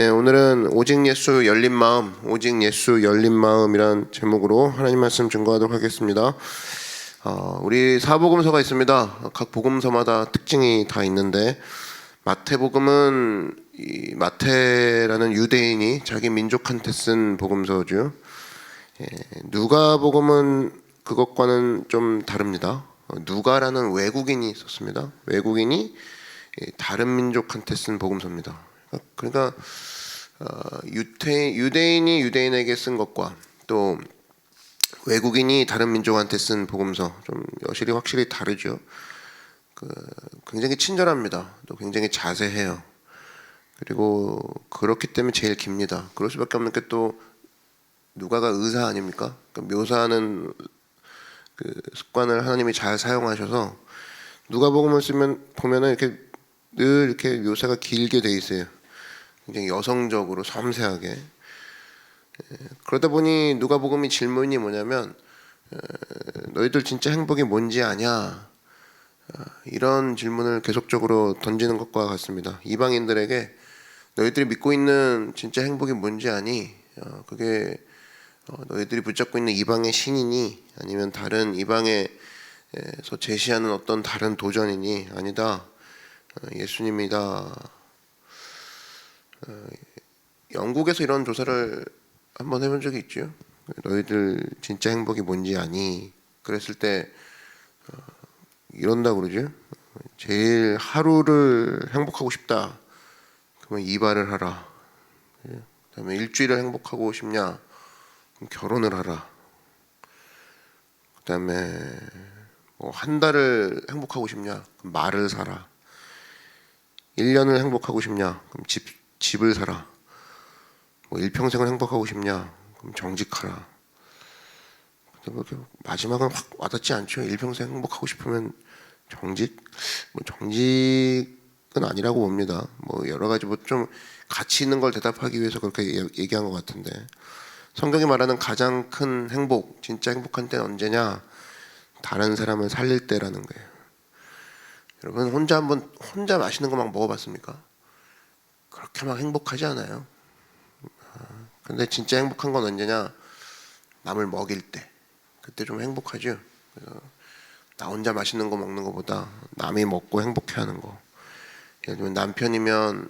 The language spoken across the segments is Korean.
네, 오늘은 오직 예수 열린 마음, 오직 예수 열린 마음이란 제목으로 하나님 말씀 증거하도록 하겠습니다. 우리 사복음서가 있습니다. 각 복음서마다 특징이 다 있는데 마태복음은 이 마태라는 유대인이 자기 민족한테 쓴 복음서죠. 누가복음은 그것과는 좀 다릅니다. 누가라는 외국인이 썼습니다. 외국인이 다른 민족한테 쓴 복음서입니다. 그러니까 유대인이 유대인에게 쓴 것과 또 외국인이 다른 민족한테 쓴 복음서 좀 여실히 확실히 다르죠. 굉장히 친절합니다. 또 굉장히 자세해요. 그리고 그렇기 때문에 제일 깁니다. 그럴 수밖에 없는 게 또 누가가 의사 아닙니까? 그러니까 묘사하는 그 습관을 하나님이 잘 사용하셔서 누가복음을 보면은 이렇게 늘 이렇게 묘사가 길게 돼 있어요. 굉장히 여성적으로 섬세하게. 그러다 보니 누가복음이 질문이 뭐냐면 너희들 진짜 행복이 뭔지 아냐? 이런 질문을 계속적으로 던지는 것과 같습니다. 이방인들에게 너희들이 믿고 있는 진짜 행복이 뭔지 아니? 그게 너희들이 붙잡고 있는 이방의 신이니 아니면 다른 이방에서 제시하는 어떤 다른 도전이니? 아니다. 예수님이다. 영국에서 이런 조사를 한번 해본 적이 있죠. 너희들 진짜 행복이 뭔지 아니? 그랬을 때 이런다 그러죠. 제일 하루를 행복하고 싶다. 그러면 이발을 하라. 그다음에 일주일을 행복하고 싶냐? 그럼 결혼을 하라. 그다음에 뭐 한 달을 행복하고 싶냐? 그럼 말을 사라. 1년을 행복하고 싶냐? 그럼 집을 사라. 뭐 일평생을 행복하고 싶냐? 그럼 정직하라. 마지막은 확 와닿지 않죠. 일평생 행복하고 싶으면 정직? 뭐 정직은 아니라고 봅니다. 뭐 여러 가지 뭐 좀 가치 있는 걸 대답하기 위해서 그렇게 얘기한 것 같은데 성경이 말하는 가장 큰 행복, 진짜 행복한 때는 언제냐? 다른 사람을 살릴 때라는 거예요. 여러분 혼자 맛있는 거 막 먹어봤습니까? 그렇게 막 행복하지 않아요. 근데 진짜 행복한 건 언제냐? 남을 먹일 때. 그때 좀 행복하죠. 그래서 나 혼자 맛있는 거 먹는 것보다 남이 먹고 행복해하는 거. 예를 들면 남편이면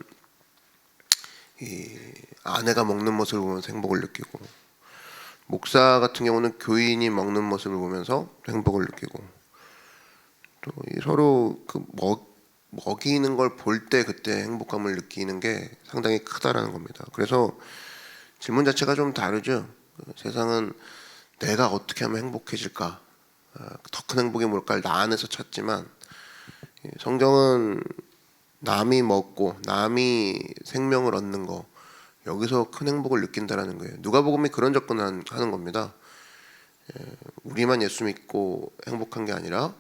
이 아내가 먹는 모습을 보면서 행복을 느끼고, 목사 같은 경우는 교인이 먹는 모습을 보면서 행복을 느끼고, 또 서로 그 먹이는 걸 볼 때 그때 행복감을 느끼는 게 상당히 크다라는 겁니다. 그래서 질문 자체가 좀 다르죠. 세상은 내가 어떻게 하면 행복해질까? 더 큰 행복이 뭘까를 나 안에서 찾지만 성경은 남이 먹고 남이 생명을 얻는 거 여기서 큰 행복을 느낀다라는 거예요. 누가복음이 그런 접근을 하는 겁니다. 우리만 예수 믿고 행복한 게 아니라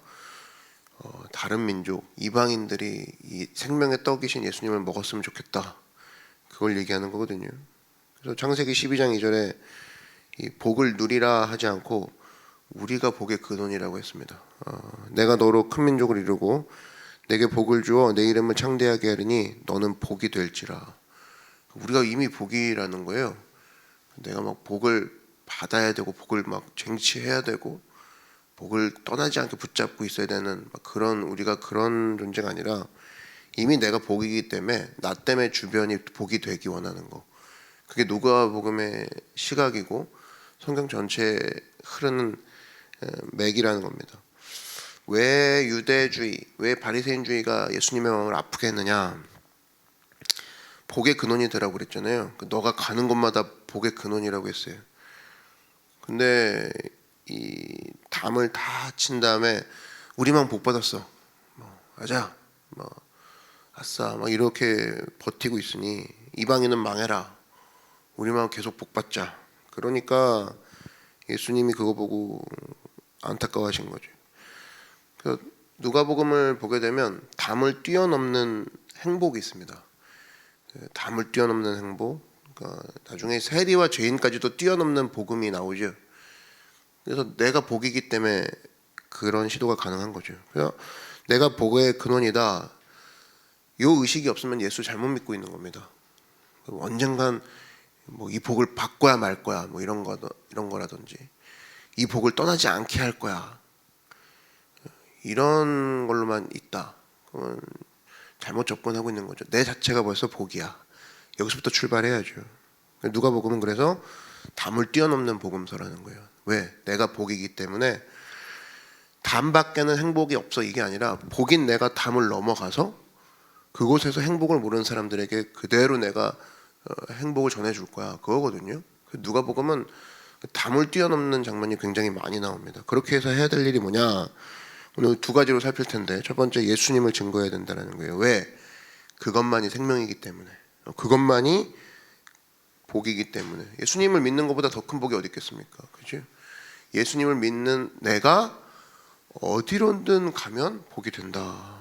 다른 민족, 이방인들이 이 생명의 떡이신 예수님을 먹었으면 좋겠다. 그걸 얘기하는 거거든요. 그래서 창세기 12장 2절에 이 복을 누리라 하지 않고 우리가 복의 근원이라고 했습니다. 내가 너로 큰 민족을 이루고 내게 복을 주어 내 이름을 창대하게 하리니 너는 복이 될지라. 우리가 이미 복이라는 거예요. 내가 막 복을 받아야 되고 복을 막 쟁취해야 되고 복을 떠나지 않게 붙잡고 있어야 되는 그런 우리가 그런 존재가 아니라 이미 내가 복이기 때문에 나 때문에 주변이 복이 되기 원하는 거. 그게 누가복음의 시각이고 성경 전체에 흐르는 맥이라는 겁니다. 왜 유대주의, 왜 바리새인주의가 예수님의 마음을 아프게 했느냐? 복의 근원이 되라고 그랬잖아요. 너가 가는 곳마다 복의 근원이라고 했어요. 근데 이 담을 다 친 다음에 우리만 복 받았어. 가자. 아싸. 막 이렇게 버티고 있으니 이방인은 망해라. 우리만 계속 복 받자. 그러니까 예수님이 그거 보고 안타까워하신 거죠. 그래서 누가복음을 보게 되면 담을 뛰어넘는 행복이 있습니다. 담을 뛰어넘는 행복. 그러니까 나중에 세리와 죄인까지도 뛰어넘는 복음이 나오죠. 그래서 내가 복이기 때문에 그런 시도가 가능한 거죠. 그래서 내가 복의 근원이다. 이 의식이 없으면 예수 잘못 믿고 있는 겁니다. 언젠간 뭐 이 복을 바꿔야 말 거야. 뭐 이런 거라든지 이 복을 떠나지 않게 할 거야. 이런 걸로만 있다. 그러면 잘못 접근하고 있는 거죠. 내 자체가 벌써 복이야. 여기서부터 출발해야죠. 누가복음은 그래서 담을 뛰어넘는 복음서라는 거예요. 왜? 내가 복이기 때문에 담밖에는 행복이 없어 이게 아니라 복인 내가 담을 넘어가서 그곳에서 행복을 모르는 사람들에게 그대로 내가 행복을 전해줄 거야. 그거거든요. 누가복음은 담을 뛰어넘는 장면이 굉장히 많이 나옵니다. 그렇게 해서 해야 될 일이 뭐냐? 오늘 두 가지로 살필 텐데 첫 번째 예수님을 증거해야 된다는 거예요. 왜? 그것만이 생명이기 때문에. 그것만이 복이기 때문에. 예수님을 믿는 것보다 더 큰 복이 어디 있겠습니까? 그죠? 예수님을 믿는 내가 어디로든 가면 복이 된다.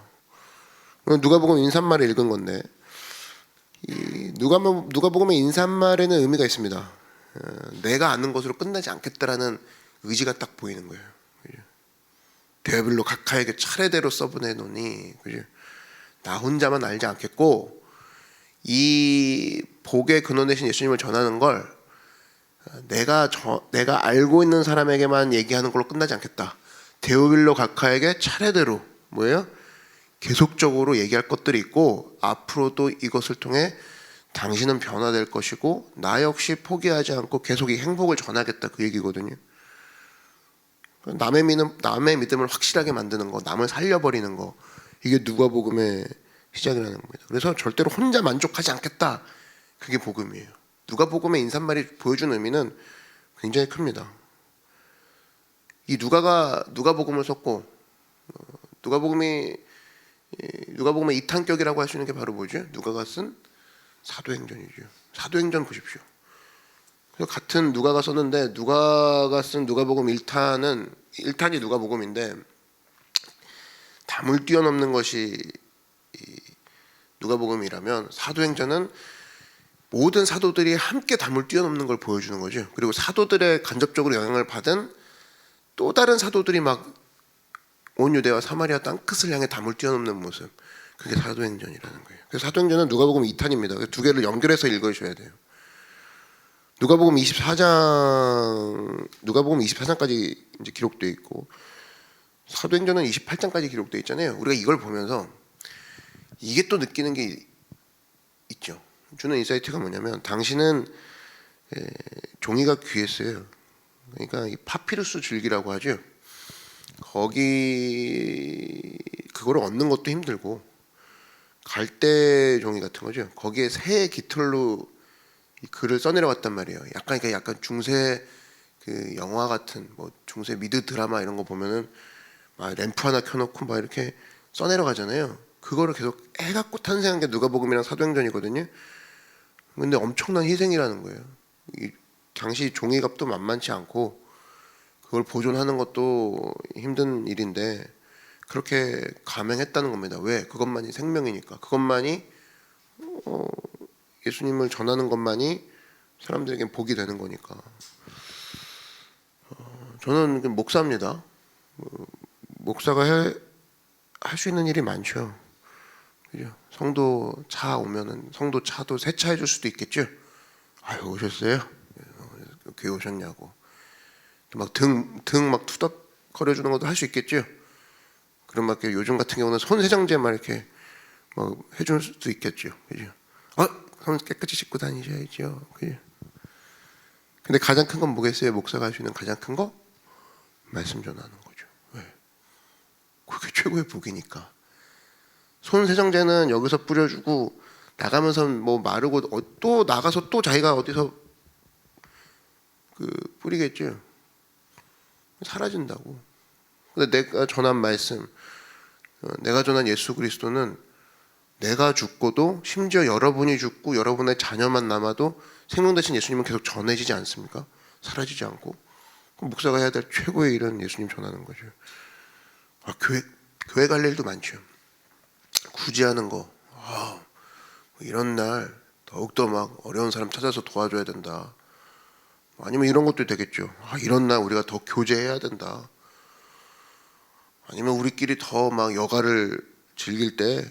누가복음 인사말을 읽은 건데 이 누가복음의 인사말에는 의미가 있습니다. 내가 아는 것으로 끝나지 않겠다라는 의지가 딱 보이는 거예요. 대별로 각하에게 차례대로 써보내노니 나 혼자만 알지 않겠고 이 복의 근원 되신 예수님을 전하는 걸 내가 알고 있는 사람에게만 얘기하는 걸로 끝나지 않겠다. 데오빌로 각하에게 차례대로 뭐예요? 계속적으로 얘기할 것들이 있고 앞으로도 이것을 통해 당신은 변화될 것이고 나 역시 포기하지 않고 계속 이 행복을 전하겠다 그 얘기거든요. 남의 믿음을 확실하게 만드는 거, 남을 살려버리는 거 이게 누가복음의 시작이라는 겁니다. 그래서 절대로 혼자 만족하지 않겠다. 그게 복음이에요. 누가복음의 인사말이 보여주는 의미는 굉장히 큽니다. 이 누가가 누가복음을 썼고 누가복음의 2탄격이라고 할 수 있는 게 바로 뭐죠? 누가가 쓴 사도행전이죠. 사도행전 보십시오. 그래서 같은 누가가 썼는데 누가가 쓴 누가복음 1탄이 누가복음인데 담을 뛰어넘는 것이 누가복음이라면 사도행전은 모든 사도들이 함께 담을 뛰어넘는 걸 보여주는 거죠. 그리고 사도들의 간접적으로 영향을 받은 또 다른 사도들이 막 온 유대와 사마리아 땅끝을 향해 담을 뛰어넘는 모습, 그게 사도행전이라는 거예요. 그래서 사도행전은 누가복음 2탄입니다. 두 개를 연결해서 읽으셔야 돼요. 누가복음 24장까지 이제 기록되어 있고 사도행전은 28장까지 기록되어 있잖아요. 우리가 이걸 보면서 이게 또 느끼는 게 있죠. 주는 인사이트가 뭐냐면 당신은 종이가 귀했어요. 그러니까 이 파피루스 줄기라고 하죠. 거기 그거를 얻는 것도 힘들고 갈대 종이 같은 거죠. 거기에 새 깃털로 이 글을 써내려갔단 말이에요. 약간 중세 그 영화 같은 뭐 중세 미드 드라마 이런 거 보면은 막 램프 하나 켜놓고 막 이렇게 써내려가잖아요. 그거를 계속 해갖고 탄생한 게 누가복음이랑 사도행전이거든요. 근데 엄청난 희생이라는 거예요. 이 당시 종이값도 만만치 않고 그걸 보존하는 것도 힘든 일인데 그렇게 감행했다는 겁니다. 왜? 그것만이 생명이니까. 그것만이 예수님을 전하는 것만이 사람들에게 복이 되는 거니까. 저는 목사입니다. 목사가 할 수 있는 일이 많죠. 그죠? 성도 차 오면은 성도 차도 세차해 줄 수도 있겠죠. 아유 오셨어요? 교회 오셨냐고. 막 등 막 투닥거려 주는 것도 할 수 있겠죠. 그런 막 요즘 같은 경우는 손 세정제 막 이렇게 막 해줄 수도 있겠죠. 그죠? 손 깨끗이 씻고 다니셔야죠. 그죠? 근데 가장 큰 건 뭐겠어요? 목사가 할 수 있는 가장 큰 거? 말씀 전하는 거죠. 왜? 그게 최고의 복이니까. 손 세정제는 여기서 뿌려주고 나가면서 뭐 마르고 또 나가서 또 자기가 어디서 그 뿌리겠죠. 사라진다고. 근데 내가 전한 말씀, 내가 전한 예수 그리스도는 내가 죽고도 심지어 여러분이 죽고 여러분의 자녀만 남아도 생명 대신 예수님은 계속 전해지지 않습니까? 사라지지 않고. 그럼 목사가 해야 될 최고의 일은 예수님 전하는 거죠. 교회 갈 일도 많죠. 구제하는 거. 이런 날 더욱더 막 어려운 사람 찾아서 도와줘야 된다. 아니면 이런 것도 되겠죠. 이런 날 우리가 더 교제해야 된다. 아니면 우리끼리 더 막 여가를 즐길 때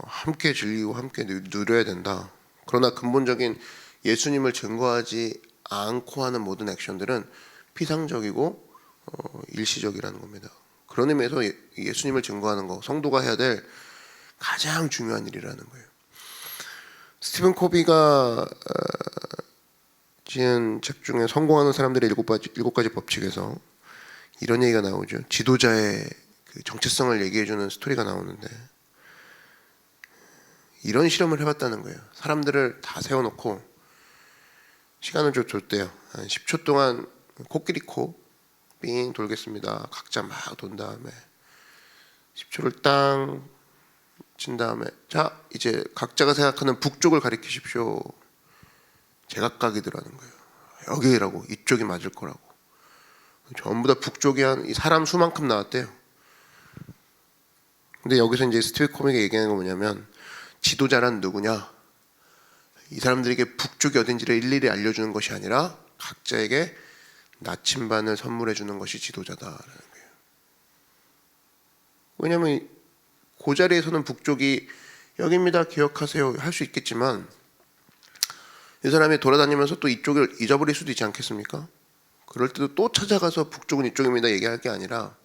함께 즐기고 함께 누려야 된다. 그러나 근본적인 예수님을 증거하지 않고 하는 모든 액션들은 피상적이고 일시적이라는 겁니다. 그런 의미에서 예수님을 증거하는 거, 성도가 해야 될 가장 중요한 일이라는 거예요. 스티븐 코비가 지은 책 중에 성공하는 사람들의 일곱 가지 법칙에서 이런 얘기가 나오죠. 지도자의 그 정체성을 얘기해주는 스토리가 나오는데 이런 실험을 해봤다는 거예요. 사람들을 다 세워놓고 시간을 좀 줬대요. 한 10초 동안 코끼리 코 삥 돌겠습니다. 각자 막 돈 다음에 10초를 땅 친 다음에 자 이제 각자가 생각하는 북쪽을 가리키십시오. 제각각이들 하는 거예요. 여기라고, 이쪽이 맞을 거라고. 전부 다 북쪽이 한 이 사람 수만큼 나왔대요. 근데 여기서 이제 스티븐 코비가 얘기하는 건 뭐냐면 지도자란 누구냐? 이 사람들에게 북쪽이 어딘지를 일일이 알려주는 것이 아니라 각자에게 나침반을 선물해 주는 것이 지도자다라는 거예요. 왜냐하면 그 자리에서는 북쪽이 여기입니다 기억하세요 할 수 있겠지만 이 사람이 돌아다니면서 또 이쪽을 잊어버릴 수도 있지 않겠습니까? 그럴 때도 또 찾아가서 북쪽은 이쪽입니다 얘기할 게 아니라,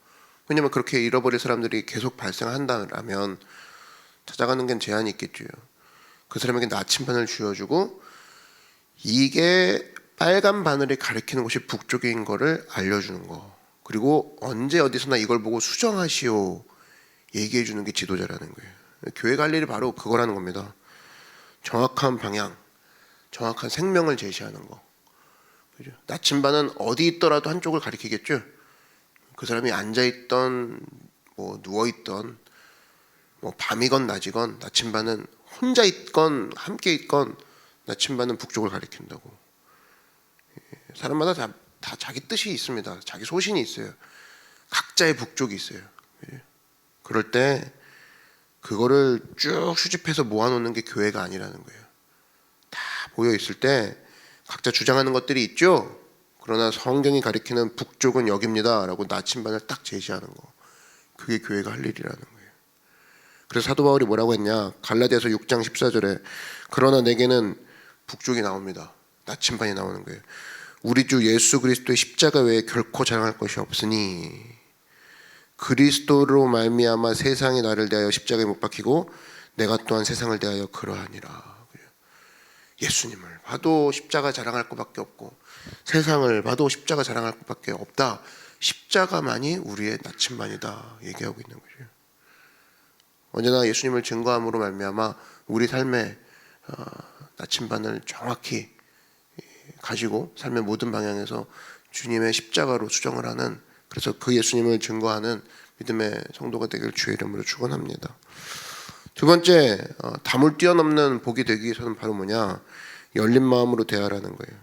왜냐하면 그렇게 잃어버릴 사람들이 계속 발생한다면 찾아가는 게 제한이 있겠죠. 그 사람에게 나침반을 쥐어주고 이게 빨간 바늘이 가리키는 곳이 북쪽인 거를 알려주는 거, 그리고 언제 어디서나 이걸 보고 수정하시오 얘기해 주는 게 지도자라는 거예요. 교회 갈 일이 바로 그거라는 겁니다. 정확한 방향, 정확한 생명을 제시하는 거. 그죠? 나침반은 어디 있더라도 한쪽을 가리키겠죠. 그 사람이 앉아있던 뭐 누워있던 뭐 밤이건 낮이건 나침반은 혼자 있건 함께 있건 나침반은 북쪽을 가리킨다고. 사람마다 다 자기 뜻이 있습니다. 자기 소신이 있어요. 각자의 북쪽이 있어요. 그럴 때 그거를 쭉 수집해서 모아놓는 게 교회가 아니라는 거예요. 다 모여 있을 때 각자 주장하는 것들이 있죠. 그러나 성경이 가리키는 북쪽은 여기입니다 라고 나침반을 딱 제시하는 거, 그게 교회가 할 일이라는 거예요. 그래서 사도 바울이 뭐라고 했냐, 갈라디아서 6장 14절에 그러나 내게는 북쪽이 나옵니다. 나침반이 나오는 거예요. 우리 주 예수 그리스도의 십자가 외에 결코 자랑할 것이 없으니 그리스도로 말미암아 세상이 나를 대하여 십자가에 못 박히고 내가 또한 세상을 대하여 그러하니라. 예수님을 봐도 십자가 자랑할 것밖에 없고 세상을 봐도 십자가 자랑할 것밖에 없다. 십자가만이 우리의 나침반이다 얘기하고 있는 거죠. 언제나 예수님을 증거함으로 말미암아 우리 삶의 나침반을 정확히 가지고 삶의 모든 방향에서 주님의 십자가로 수정을 하는, 그래서 그 예수님을 증거하는 믿음의 성도가 되길 주의 이름으로 축원합니다. 두 번째, 담을 뛰어넘는 복이 되기 위해서는 바로 뭐냐, 열린 마음으로 대하라는 거예요.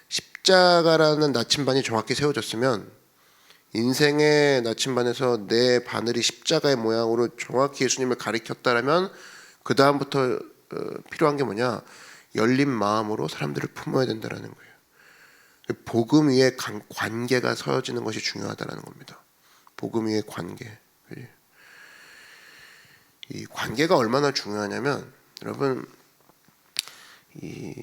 십자가라는 나침반이 정확히 세워졌으면 인생의 나침반에서 내 바늘이 십자가의 모양으로 정확히 예수님을 가리켰다라면 그 다음부터 필요한 게 뭐냐, 열린 마음으로 사람들을 품어야 된다는 거예요. 복음 위에 관계가 서어지는 것이 중요하다는 겁니다. 복음 위의 관계. 이 관계가 얼마나 중요하냐면, 여러분, 이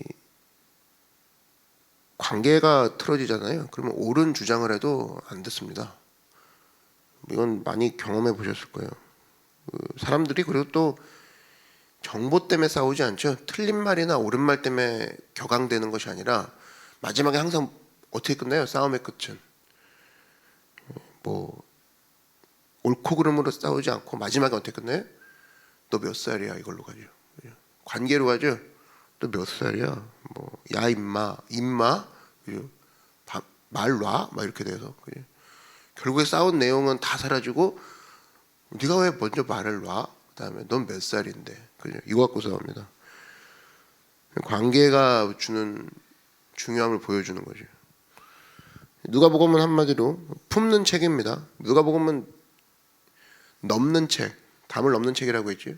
관계가 틀어지잖아요. 그러면 옳은 주장을 해도 안 듣습니다. 이건 많이 경험해 보셨을 거예요. 사람들이 그리고 또 정보 때문에 싸우지 않죠. 틀린 말이나 옳은 말 때문에 격앙되는 것이 아니라 마지막에 항상 어떻게 끝나요? 싸움의 끝은 뭐 옳고 그름으로 싸우지 않고 마지막에 어떻게 끝나요? 너 몇 살이야? 이걸로 가죠. 관계로 가죠. 너 몇 살이야? 뭐 야 임마 말 놔? 막 이렇게 돼서 결국에 싸운 내용은 다 사라지고 네가 왜 먼저 말을 놔? 그다음에 넌 몇 살인데? 이거 갖고 싸웁니다. 관계가 주는 중요함을 보여주는 거죠. 누가복음은 한마디로 품는 책입니다. 누가복음은 넘는 책, 담을 넘는 책이라고 했죠.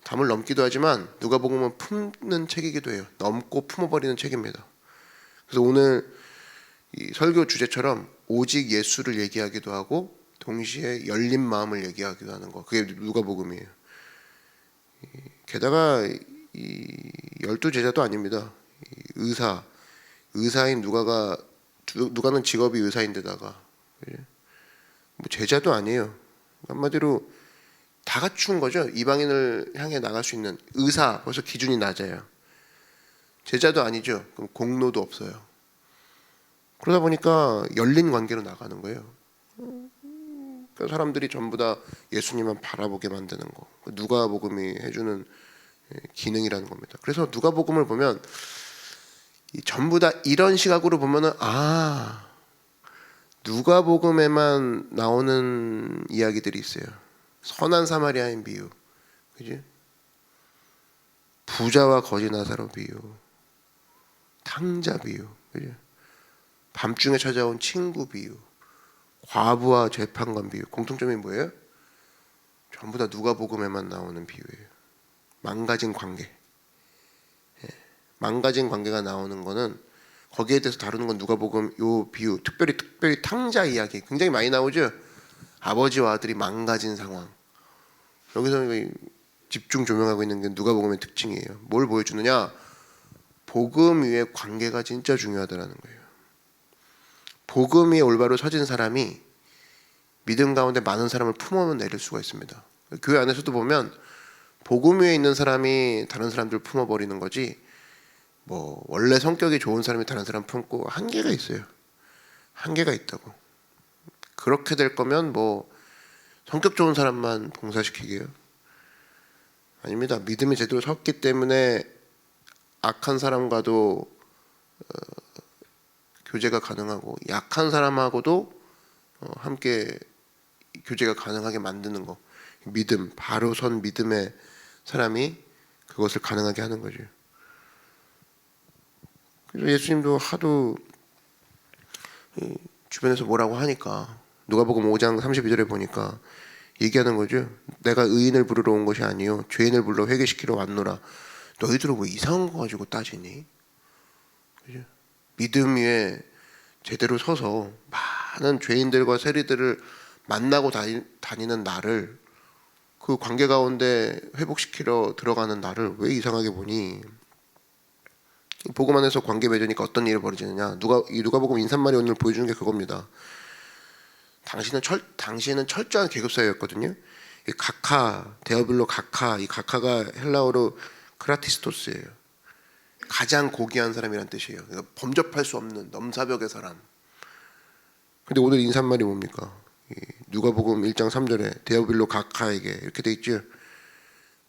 담을 넘기도 하지만 누가복음은 품는 책이기도 해요. 넘고 품어버리는 책입니다. 그래서 오늘 이 설교 주제처럼 오직 예수를 얘기하기도 하고 동시에 열린 마음을 얘기하기도 하는 거, 그게 누가복음이에요. 게다가 이 12제자도 아닙니다. 의사인 누가는 직업이 의사인데다가 뭐 제자도 아니에요. 한마디로 다 갖춘 거죠. 이방인을 향해 나갈 수 있는 의사, 벌써 기준이 낮아요. 제자도 아니죠. 그럼 공로도 없어요. 그러다 보니까 열린 관계로 나가는 거예요. 그러니까 사람들이 전부 다 예수님만 바라보게 만드는 거. 누가복음이 해주는 기능이라는 겁니다. 그래서 누가복음을 보면 전부 다 이런 시각으로 보면은 누가복음에만 나오는 이야기들이 있어요. 선한 사마리아인 비유, 그지? 부자와 거지 나사로 비유, 탕자 비유, 그지? 밤중에 찾아온 친구 비유, 과부와 재판관 비유. 공통점이 뭐예요? 전부 다 누가복음에만 나오는 비유예요. 망가진 관계. 망가진 관계가 나오는 거는 거기에 대해서 다루는 건 누가복음 요 비유, 특별히 탕자 이야기 굉장히 많이 나오죠. 아버지와 아들이 망가진 상황. 여기서 집중 조명하고 있는 게 누가복음의 특징이에요. 뭘 보여주느냐? 복음 위에 관계가 진짜 중요하다는 거예요. 복음 위에 올바로 서진 사람이 믿음 가운데 많은 사람을 품어내릴 수가 있습니다. 교회 안에서도 보면 복음 위에 있는 사람이 다른 사람들을 품어버리는 거지, 뭐 원래 성격이 좋은 사람이 다른 사람 품고 한계가 있어요. 한계가 있다고. 그렇게 될 거면 뭐 성격 좋은 사람만 봉사시키게요? 아닙니다. 믿음이 제대로 섰기 때문에 악한 사람과도 교제가 가능하고 약한 사람하고도 함께 교제가 가능하게 만드는 거. 믿음, 바로 선 믿음의 사람이 그것을 가능하게 하는 거죠. 그래서 예수님도 하도 주변에서 뭐라고 하니까 누가복음 5장 32절에 보니까 얘기하는 거죠. 내가 의인을 부르러 온 것이 아니요 죄인을 불러 회개시키러 왔노라. 너희들은 뭐 이상한 거 가지고 따지니? 그죠? 믿음 위에 제대로 서서 많은 죄인들과 세리들을 만나고 다니는 나를, 그 관계 가운데 회복시키러 들어가는 나를 왜 이상하게 보니? 복음 안에서 관계 맺으니까 어떤 일이 벌어지느냐? 누가복음 인사말이 오늘 보여주는 게 그겁니다. 당신은 철저한 계급사회였거든요. 이 데어빌로 가카, 이 가카가 헬라어로 크라티스토스예요. 가장 고귀한 사람이란 뜻이에요. 그러니까 범접할 수 없는 넘사벽의 사람. 근데 오늘 인사말이 뭡니까? 누가복음 1장 3절에 데어빌로 가카에게 이렇게 돼 있죠.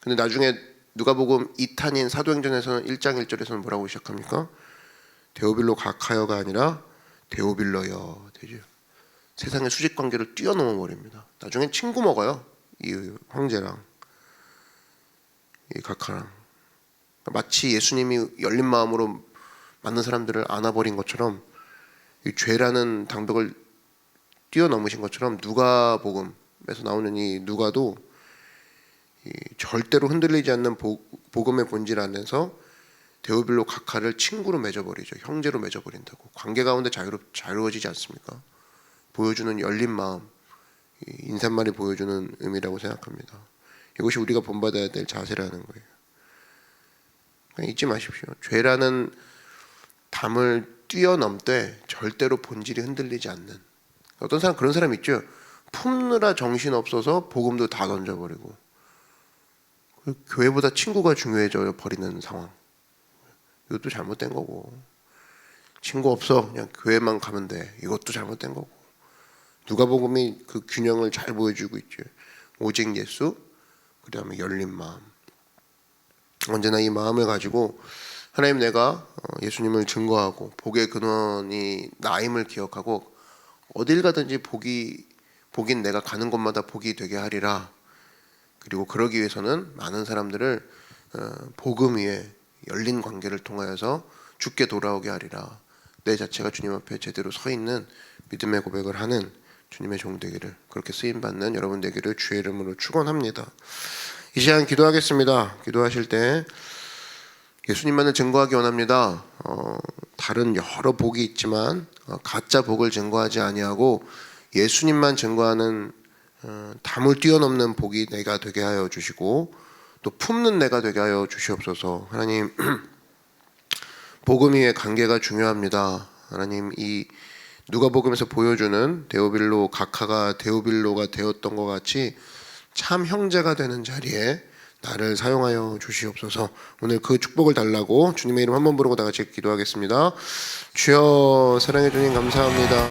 근데 나중에 누가복음 2탄인 사도행전에서는 1장 1절에서는 뭐라고 시작합니까? 데오빌로 가카여가 아니라 데오빌러여 되죠. 세상의 수직 관계를 뛰어넘어 버립니다. 나중엔 친구 먹어요. 이 황제랑 이 가카랑. 마치 예수님이 열린 마음으로 많은 사람들을 안아버린 것처럼, 이 죄라는 장벽을 뛰어넘으신 것처럼 누가복음에서 나오는 이 누가도 절대로 흔들리지 않는 복음의 본질 안에서 데오빌로 가카를 친구로 맺어버리죠. 형제로 맺어버린다고. 관계 가운데 자유로워지지 않습니까? 보여주는 열린 마음, 인사말이 보여주는 의미라고 생각합니다. 이것이 우리가 본받아야 될 자세라는 거예요. 그냥 잊지 마십시오. 죄라는 담을 뛰어넘되 절대로 본질이 흔들리지 않는. 어떤 사람 그런 사람 있죠. 품느라 정신 없어서 복음도 다 던져버리고 교회보다 친구가 중요해져 버리는 상황. 이것도 잘못된 거고, 친구 없어 그냥 교회만 가면 돼, 이것도 잘못된 거고. 누가복음이 그 균형을 잘 보여주고 있죠. 오직 예수, 그 다음에 열린 마음. 언제나 이 마음을 가지고 하나님, 내가 예수님을 증거하고 복의 근원이 나임을 기억하고 어딜 가든지 복인 내가 가는 곳마다 복이 되게 하리라. 그리고 그러기 위해서는 많은 사람들을 복음 위에 열린 관계를 통하여서 주께 돌아오게 하리라. 내 자체가 주님 앞에 제대로 서 있는 믿음의 고백을 하는 주님의 종 되기를, 그렇게 쓰임받는 여러분 되기를 주의 이름으로 축원합니다. 이 시간 기도하겠습니다. 기도하실 때 예수님만을 증거하기 원합니다. 다른 여러 복이 있지만 가짜 복을 증거하지 아니하고 예수님만 증거하는 담을 뛰어넘는 복이 내가 되게 하여 주시고, 또 품는 내가 되게 하여 주시옵소서. 하나님 복음 위의 관계가 중요합니다. 하나님 이 누가복음에서 보여주는 데오빌로 각하가 데오빌로가 되었던 것 같이 참 형제가 되는 자리에 나를 사용하여 주시옵소서. 오늘 그 축복을 달라고 주님의 이름 한번 부르고 다 같이 기도하겠습니다. 주여 사랑해 주님 감사합니다.